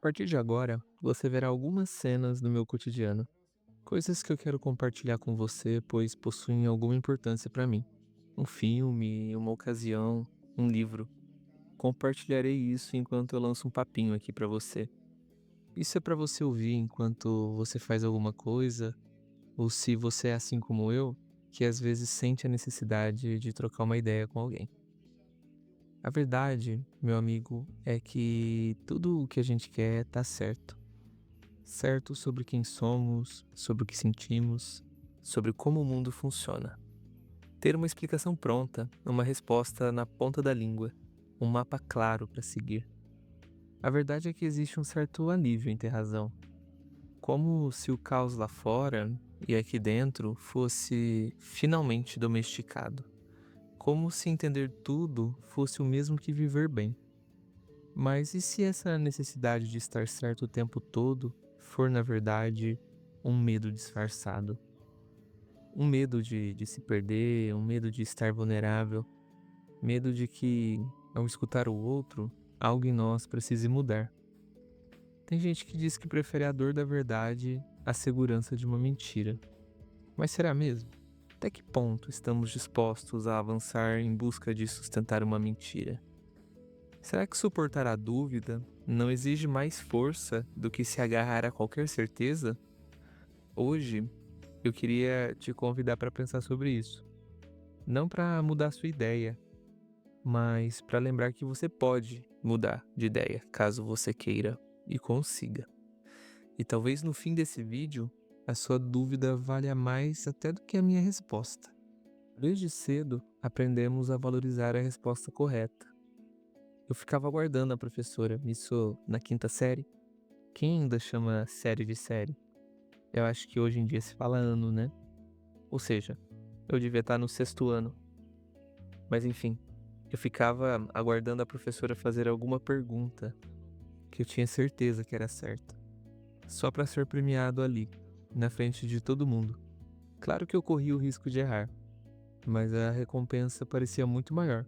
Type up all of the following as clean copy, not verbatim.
A partir de agora, você verá algumas cenas do meu cotidiano, coisas que eu quero compartilhar com você, pois possuem alguma importância para mim. Um filme, uma ocasião, um livro. Compartilharei isso enquanto eu lanço um papinho aqui para você. Isso é para você ouvir enquanto você faz alguma coisa, ou se você é assim como eu, que às vezes sente a necessidade de trocar uma ideia com alguém. A verdade, meu amigo, é que tudo o que a gente quer tá certo. Certo sobre quem somos, sobre o que sentimos, sobre como o mundo funciona. Ter uma explicação pronta, uma resposta na ponta da língua, um mapa claro para seguir. A verdade é que existe um certo alívio em ter razão. Como se o caos lá fora e aqui dentro fosse finalmente domesticado. Como se entender tudo fosse o mesmo que viver bem. Mas e se essa necessidade de estar certo o tempo todo for, na verdade, um medo disfarçado? Um medo de se perder, um medo de estar vulnerável, medo de que, ao escutar o outro, algo em nós precise mudar. Tem gente que diz que prefere a dor da verdade à segurança de uma mentira. Mas será mesmo? Até que ponto estamos dispostos a avançar em busca de sustentar uma mentira? Será que suportar a dúvida não exige mais força do que se agarrar a qualquer certeza? Hoje, eu queria te convidar para pensar sobre isso. Não para mudar sua ideia, mas para lembrar que você pode mudar de ideia, caso você queira e consiga. E talvez no fim desse vídeo, a sua dúvida valha mais até do que a minha resposta. Desde cedo, aprendemos a valorizar a resposta correta. Eu ficava aguardando a professora, isso na quinta série. Quem ainda chama série de série? Eu acho que hoje em dia se fala ano, né? Ou seja, eu devia estar no sexto ano. Mas enfim, eu ficava aguardando a professora fazer alguma pergunta que eu tinha certeza que era certa, só para ser premiado ali, na frente de todo mundo. Claro que eu corria o risco de errar, mas a recompensa parecia muito maior.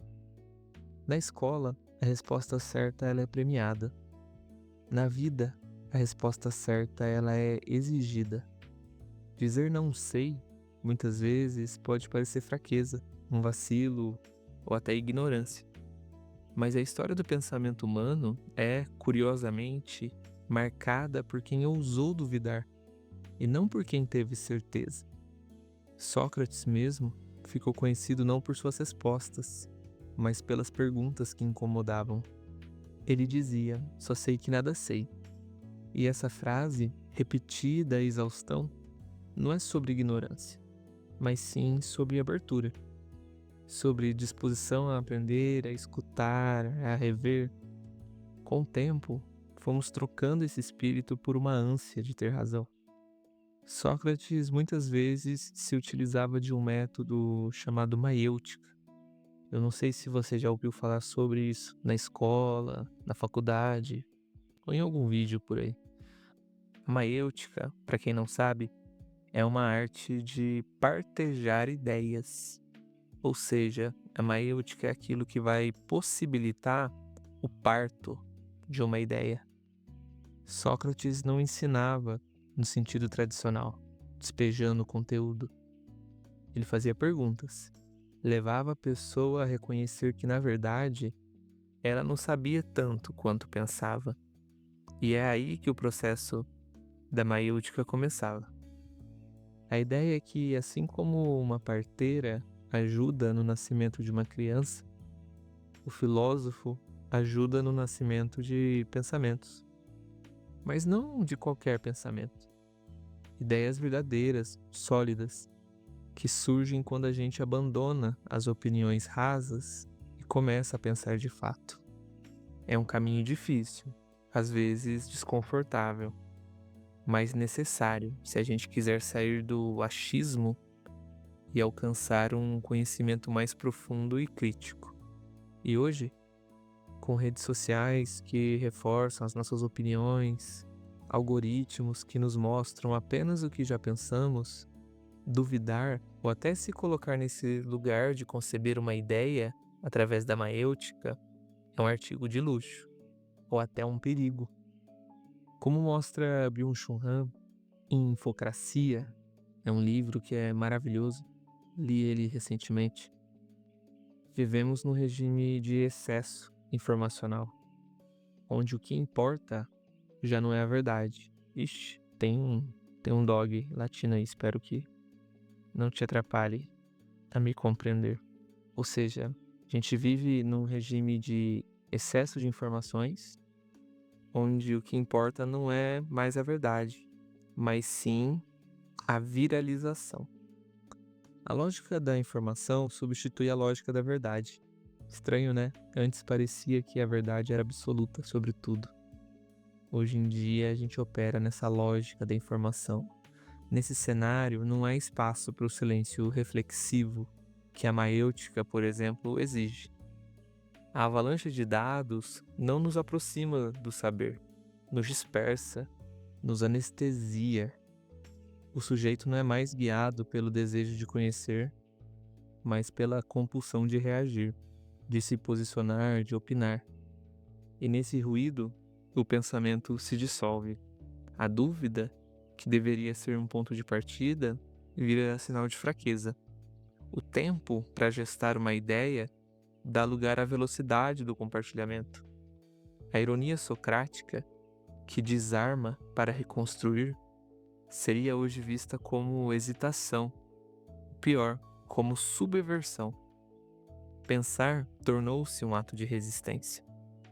Na escola, a resposta certa ela é premiada. Na vida, a resposta certa ela é exigida. Dizer não sei, muitas vezes, pode parecer fraqueza, um vacilo ou até ignorância. Mas a história do pensamento humano é, curiosamente, marcada por quem ousou duvidar e não por quem teve certeza. Sócrates mesmo ficou conhecido não por suas respostas, mas pelas perguntas que incomodavam. Ele dizia: "Só sei que nada sei." E essa frase, repetida à exaustão, não é sobre ignorância, mas sim sobre abertura, sobre disposição a aprender, a escutar, a rever. Com o tempo, fomos trocando esse espírito por uma ânsia de ter razão. Sócrates muitas vezes se utilizava de um método chamado maiêutica. Eu não sei se você já ouviu falar sobre isso na escola, na faculdade ou em algum vídeo por aí. A maiêutica, para quem não sabe, é uma arte de partejar ideias. Ou seja, a maiêutica é aquilo que vai possibilitar o parto de uma ideia. Sócrates não ensinava no sentido tradicional, despejando conteúdo. Ele fazia perguntas, levava a pessoa a reconhecer que, na verdade, ela não sabia tanto quanto pensava. E é aí que o processo da maiêutica começava. A ideia é que, assim como uma parteira ajuda no nascimento de uma criança, o filósofo ajuda no nascimento de pensamentos. Mas não de qualquer pensamento. Ideias verdadeiras, sólidas, que surgem quando a gente abandona as opiniões rasas e começa a pensar de fato. É um caminho difícil, às vezes desconfortável, mas necessário se a gente quiser sair do achismo e alcançar um conhecimento mais profundo e crítico. E hoje, com redes sociais que reforçam as nossas opiniões, algoritmos que nos mostram apenas o que já pensamos, duvidar ou até se colocar nesse lugar de conceber uma ideia através da maiêutica é um artigo de luxo ou até um perigo. Como mostra Byung-Chul Han em Infocracia, é um livro que é maravilhoso, li ele recentemente. Vivemos num regime de excesso informacional, onde o que importa já não é a verdade. Ixi, tem um dog latino aí, espero que não te atrapalhe a me compreender. Ou seja, a gente vive num regime de excesso de informações, onde o que importa não é mais a verdade, mas sim a viralização. A lógica da informação substitui a lógica da verdade. Estranho, né? Antes parecia que a verdade era absoluta sobre tudo. Hoje em dia a gente opera nessa lógica da informação. Nesse cenário não há espaço para o silêncio reflexivo que a maêutica, por exemplo, exige. A avalanche de dados não nos aproxima do saber, nos dispersa, nos anestesia. O sujeito não é mais guiado pelo desejo de conhecer, mas pela compulsão de reagir, de se posicionar, de opinar. E nesse ruído, o pensamento se dissolve. A dúvida, que deveria ser um ponto de partida, vira sinal de fraqueza. O tempo para gestar uma ideia dá lugar à velocidade do compartilhamento. A ironia socrática, que desarma para reconstruir, seria hoje vista como hesitação, pior, como subversão. Pensar tornou-se um ato de resistência.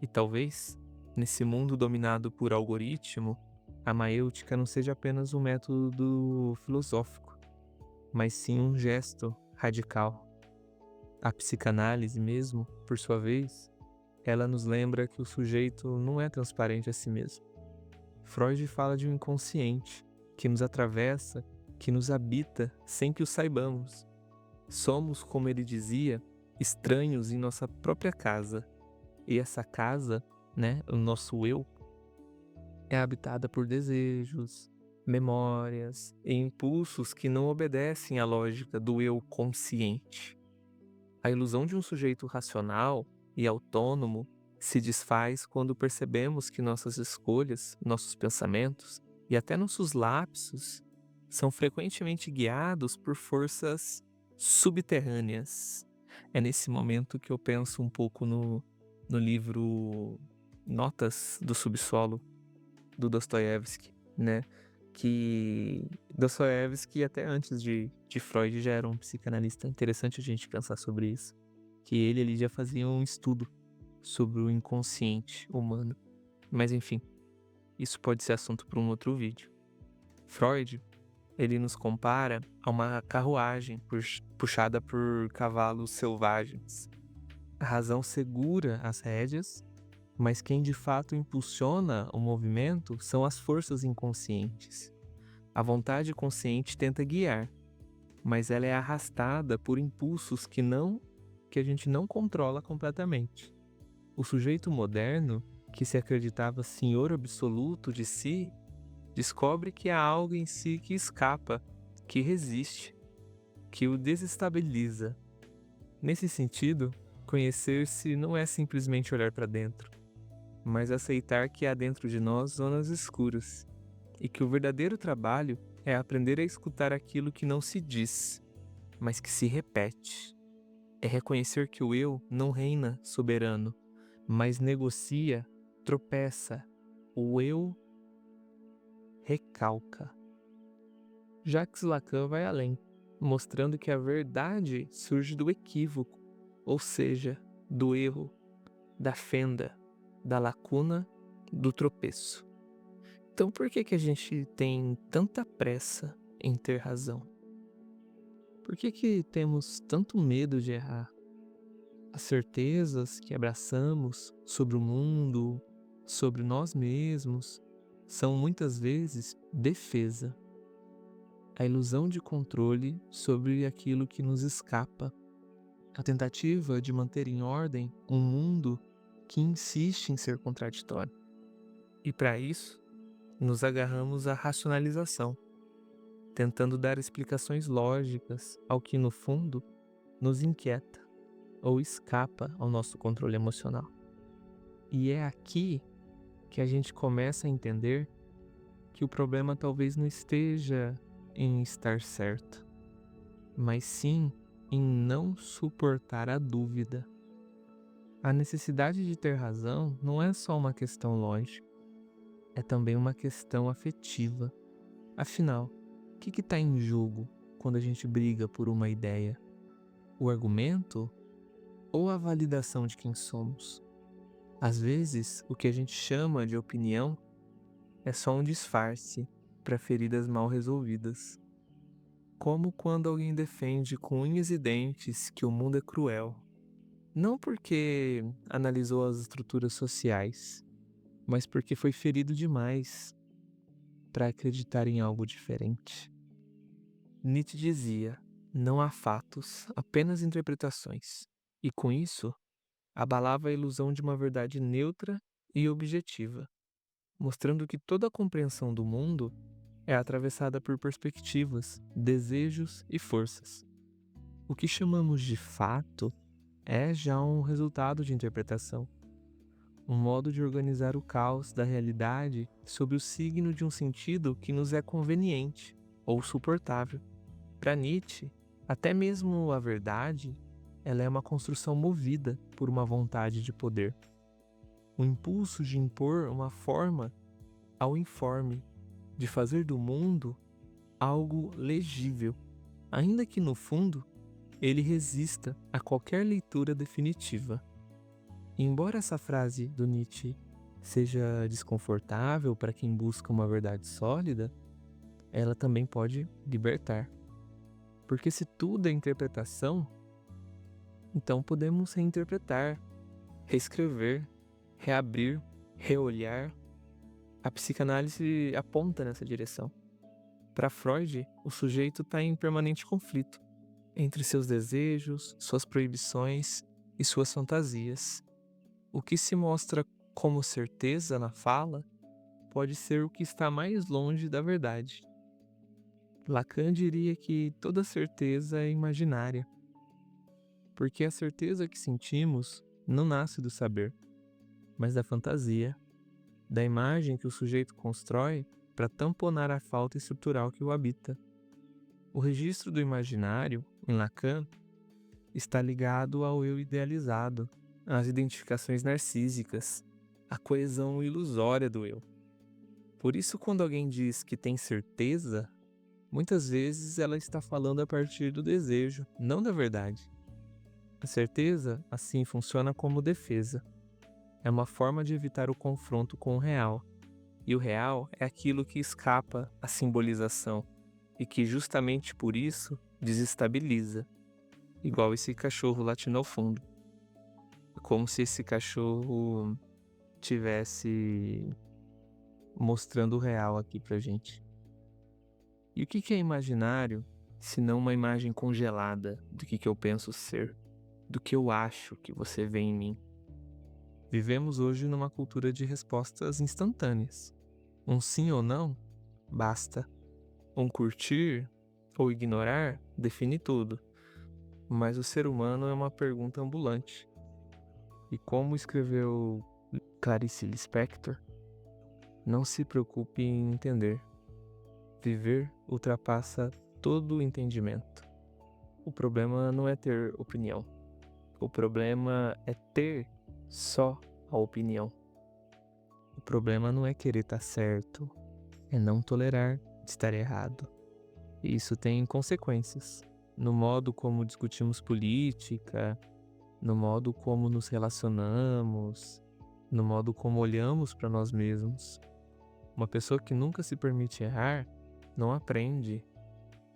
E talvez, nesse mundo dominado por algoritmo, a maêutica não seja apenas um método filosófico, mas sim um gesto radical. A psicanálise mesmo, por sua vez, ela nos lembra que o sujeito não é transparente a si mesmo. Freud fala de um inconsciente que nos atravessa, que nos habita sem que o saibamos. Somos, como ele dizia, estranhos em nossa própria casa. E essa casa, né, o nosso eu, é habitada por desejos, memórias e impulsos que não obedecem à lógica do eu consciente. A ilusão de um sujeito racional e autônomo se desfaz quando percebemos que nossas escolhas, nossos pensamentos e até nossos lapsos são frequentemente guiados por forças subterrâneas. É nesse momento que eu penso um pouco no livro Notas do Subsolo, do Dostoiévski, né? Que Dostoiévski, até antes de Freud, já era um psicanalista. Interessante a gente pensar sobre isso. Que ele já fazia um estudo sobre o inconsciente humano. Mas enfim, isso pode ser assunto para um outro vídeo. Freud, ele nos compara a uma carruagem puxada por cavalos selvagens. A razão segura as rédeas, mas quem de fato impulsiona o movimento são as forças inconscientes. A vontade consciente tenta guiar, mas ela é arrastada por impulsos que a gente não controla completamente. O sujeito moderno, que se acreditava senhor absoluto de si, descobre que há algo em si que escapa, que resiste, que o desestabiliza. Nesse sentido, conhecer-se não é simplesmente olhar para dentro, mas aceitar que há dentro de nós zonas escuras, e que o verdadeiro trabalho é aprender a escutar aquilo que não se diz, mas que se repete. É reconhecer que o eu não reina soberano, mas negocia, tropeça. O eu recalca. Jacques Lacan vai além, mostrando que a verdade surge do equívoco, ou seja, do erro, da fenda, da lacuna, do tropeço. Então por que a gente tem tanta pressa em ter razão? Por que temos tanto medo de errar? As certezas que abraçamos sobre o mundo, sobre nós mesmos, são muitas vezes defesa. A ilusão de controle sobre aquilo que nos escapa. A tentativa de manter em ordem um mundo que insiste em ser contraditório. E para isso, nos agarramos à racionalização, tentando dar explicações lógicas ao que, no fundo, nos inquieta ou escapa ao nosso controle emocional. E é aqui que a gente começa a entender que o problema talvez não esteja em estar certo, mas sim em não suportar a dúvida. A necessidade de ter razão não é só uma questão lógica, é também uma questão afetiva. Afinal, o que está em jogo quando a gente briga por uma ideia? O argumento ou a validação de quem somos? Às vezes, o que a gente chama de opinião é só um disfarce para feridas mal resolvidas. Como quando alguém defende com unhas e dentes que o mundo é cruel. Não porque analisou as estruturas sociais, mas porque foi ferido demais para acreditar em algo diferente. Nietzsche dizia: não há fatos, apenas interpretações. E com isso, abalava a ilusão de uma verdade neutra e objetiva, mostrando que toda a compreensão do mundo é atravessada por perspectivas, desejos e forças. O que chamamos de fato é já um resultado de interpretação, um modo de organizar o caos da realidade sob o signo de um sentido que nos é conveniente ou suportável. Para Nietzsche, até mesmo a verdade, ela é uma construção movida por uma vontade de poder, um impulso de impor uma forma ao informe, de fazer do mundo algo legível, ainda que no fundo ele resista a qualquer leitura definitiva. E embora essa frase do Nietzsche seja desconfortável para quem busca uma verdade sólida, ela também pode libertar. Porque se tudo é interpretação, então podemos reinterpretar, reescrever, reabrir, reolhar. A psicanálise aponta nessa direção. Para Freud, o sujeito está em permanente conflito entre seus desejos, suas proibições e suas fantasias. O que se mostra como certeza na fala pode ser o que está mais longe da verdade. Lacan diria que toda certeza é imaginária, porque a certeza que sentimos não nasce do saber, mas da fantasia, da imagem que o sujeito constrói para tamponar a falta estrutural que o habita. O registro do imaginário, em Lacan, está ligado ao eu idealizado, às identificações narcísicas, à coesão ilusória do eu. Por isso, quando alguém diz que tem certeza, muitas vezes ela está falando a partir do desejo, não da verdade. A certeza, assim, funciona como defesa. É uma forma de evitar o confronto com o real. E o real é aquilo que escapa à simbolização e que justamente por isso desestabiliza. Igual esse cachorro latindo ao fundo. Como se esse cachorro tivesse mostrando o real aqui pra gente. E o que é imaginário, se não uma imagem congelada do que eu penso ser, do que eu acho que você vê em mim? Vivemos hoje numa cultura de respostas instantâneas. Um sim ou não, basta. Um curtir ou ignorar define tudo. Mas o ser humano é uma pergunta ambulante. E como escreveu Clarice Lispector, não se preocupe em entender. Viver ultrapassa todo o entendimento. O problema não é ter opinião. O problema é ter só a opinião. O problema não é querer estar certo, é não tolerar estar errado. E isso tem consequências no modo como discutimos política, no modo como nos relacionamos, no modo como olhamos para nós mesmos. Uma pessoa que nunca se permite errar não aprende.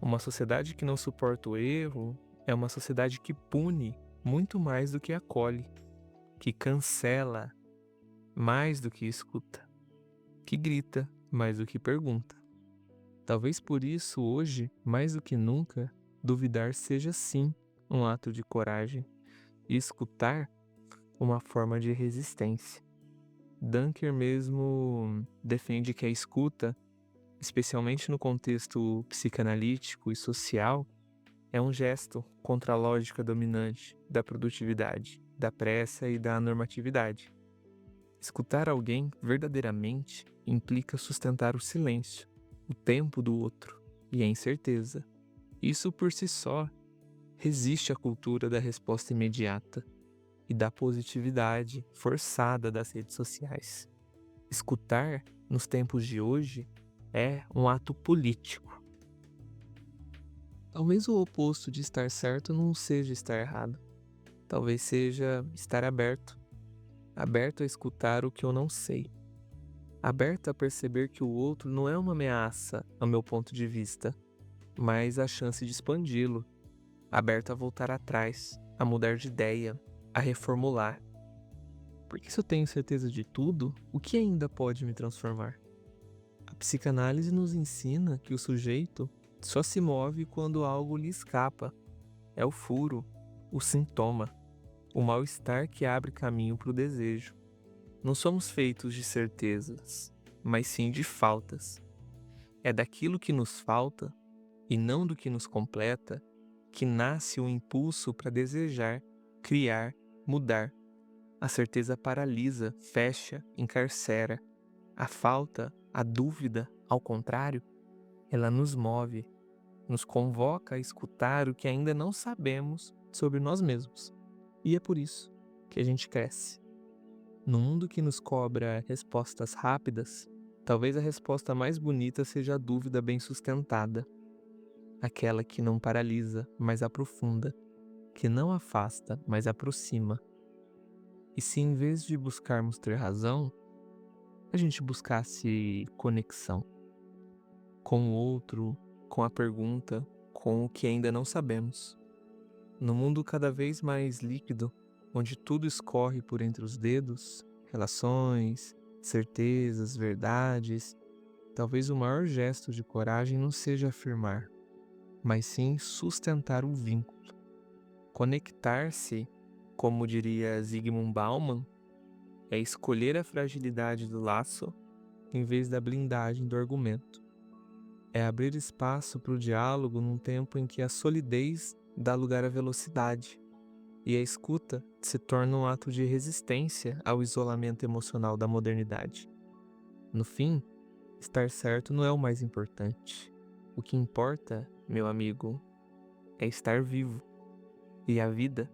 Uma sociedade que não suporta o erro é uma sociedade que pune muito mais do que acolhe, que cancela mais do que escuta, que grita mais do que pergunta. Talvez por isso hoje, mais do que nunca, duvidar seja sim um ato de coragem e escutar uma forma de resistência. Dunker mesmo defende que a escuta, especialmente no contexto psicanalítico e social, é um gesto contra a lógica dominante da produtividade, da pressa e da normatividade. Escutar alguém verdadeiramente implica sustentar o silêncio, o tempo do outro e a incerteza. Isso por si só resiste à cultura da resposta imediata e da positividade forçada das redes sociais. Escutar, nos tempos de hoje, é um ato político. Talvez o oposto de estar certo não seja estar errado. Talvez seja estar aberto. Aberto a escutar o que eu não sei. Aberto a perceber que o outro não é uma ameaça ao meu ponto de vista, mas a chance de expandi-lo. Aberto a voltar atrás, a mudar de ideia, a reformular. Porque se eu tenho certeza de tudo, o que ainda pode me transformar? A psicanálise nos ensina que o sujeito só se move quando algo lhe escapa. É o furo, o sintoma, o mal-estar que abre caminho para o desejo. Não somos feitos de certezas, mas sim de faltas. É daquilo que nos falta, e não do que nos completa, que nasce o impulso para desejar, criar, mudar. A certeza paralisa, fecha, encarcera. A falta, a dúvida, ao contrário, ela nos move, nos convoca a escutar o que ainda não sabemos sobre nós mesmos. E é por isso que a gente cresce. No mundo que nos cobra respostas rápidas, talvez a resposta mais bonita seja a dúvida bem sustentada, aquela que não paralisa, mas aprofunda, que não afasta, mas aproxima. E se em vez de buscarmos ter razão, a gente buscasse conexão com o outro, com a pergunta, com o que ainda não sabemos. No mundo cada vez mais líquido, onde tudo escorre por entre os dedos, relações, certezas, verdades, talvez o maior gesto de coragem não seja afirmar, mas sim sustentar o vínculo. Conectar-se, como diria Zygmunt Bauman, é escolher a fragilidade do laço em vez da blindagem do argumento. É abrir espaço para o diálogo num tempo em que a solidez dá lugar à velocidade e a escuta se torna um ato de resistência ao isolamento emocional da modernidade. No fim, estar certo não é o mais importante. O que importa, meu amigo, é estar vivo. E a vida,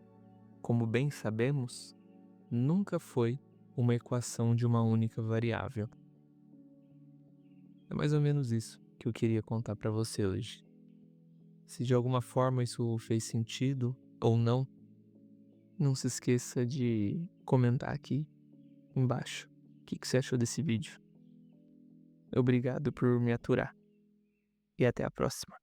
como bem sabemos, nunca foi uma equação de uma única variável. É mais ou menos isso que eu queria contar para você hoje. Se de alguma forma isso fez sentido ou não, não se esqueça de comentar aqui embaixo o que você achou desse vídeo. Obrigado por me aturar e até a próxima.